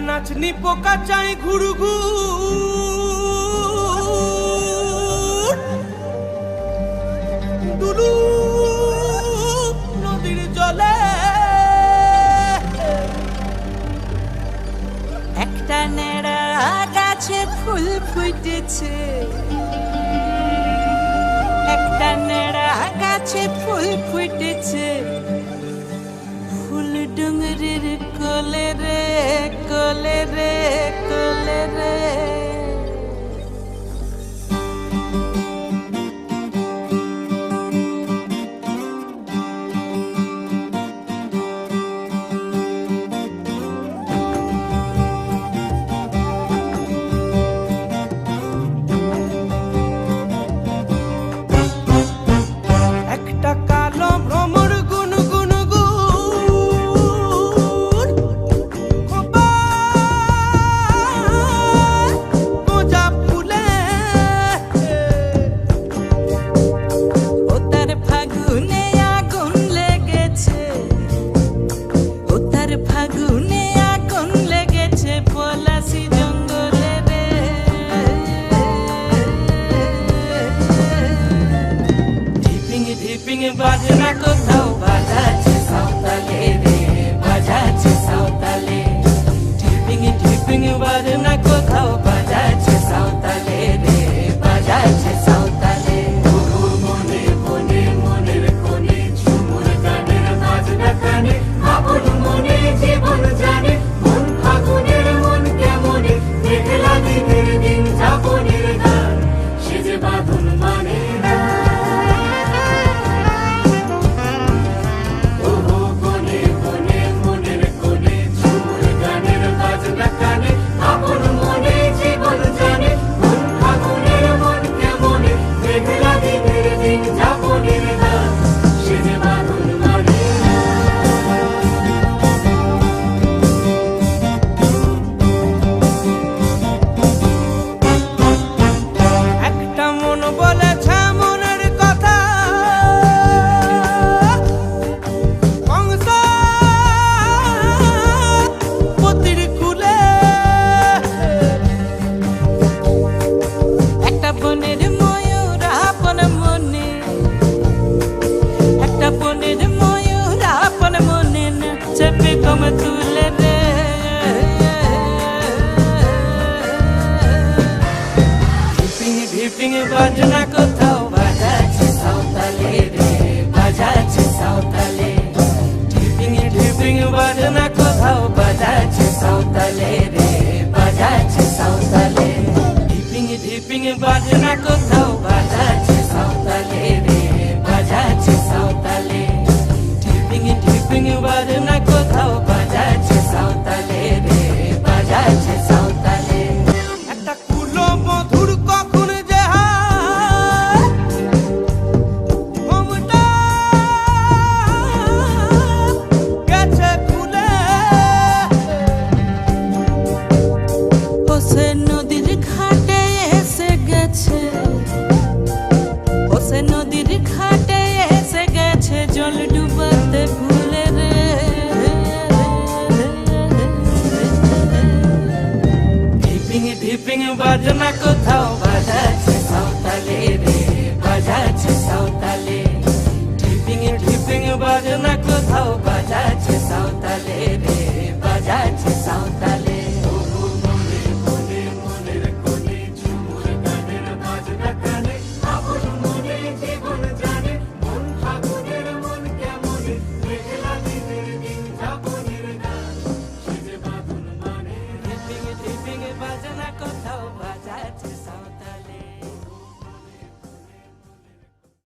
নাচনি পোকা চাই ঘুরঘুর দুলু নদীর জলে একটা নেড়া গাছে ফুল ফুটেছে, একটা নেড়া গাছে ফুল ফুটেছে, ফুল ডুঙরির কোলে রে কোলে রে কোলে রে। একটা কালো ভ্রমর গুনগুন গুন গোজা ফুলে ও তার ফাগুনে আগুন লেগেছে, ও তার ফাগুনে আগুন লেগেছে পলাশি জঙ্গলে রে। ঢিপিং ঢিপিং বাজনা কোথাও বাজাচ্ছে সাঁওতালে রে বাজাচ্ছে সাঁওতালে ঢিপিং ঢিপিং বাজনা কোথাও বাজাচ্ছে সাঁওতালে রে বাজাচ্ছে সাঁওতালে মনে মনে মনের কোণে ঝুমুর গানের বাজনা কানে আপন মনে জীবন জানে মন ফাগুনের মন কেমনে দেখলা দিনের দিন যাপনের গান সে যে বাঁধন মানে না। ওহো কোণে কোণে মনের কোণে ঝুমুর গানের বাজনা কানে আপন মনে জীবন জানে মন ফাগুনের মন কেমনে দেখলা দিনের দিন যাপনের গান সে যে বাঁধন মানে না। একটা মন বলেছে মনের কথা কংস পতির কুলে একটা বনের ময়ূর আপন মনে, একটা বনের ময়ূর আপন মনে চেপে কম তুলে রে। ঢিপিং ঢিপিং বাজনা কোথাও বাজাচ্ছে সাঁওতালে রে বাজাচ্ছে সাঁওতালে ঢিপিং ঢিপিং বাজনা কোথাও বাজাচ্ছে সাঁওতালে রে বাজাচ্ছে সাঁওতালে ঢিপিং ঢিপিং বাজনা কোথাও বাজাচ্ছে সাঁওতালে রে বাজাচ্ছে সাঁওতালে ঢিপিং ঢিপিং বাজনা কোথাও বাজাচ্ছে সাঁওতালে রে বাজাচ্ছে সাঁওতালে একটা কুলো মধুর কখন যে হয় ঘুমটা গেছে খুলে ও সে নদীর ঘাটে এসে গেছে, ও সে নদীর ঘাটে এসে গেছে জল ডুবাতে ভুলে রে। ঢিপিং ঢিপিং বাজনা কোথাও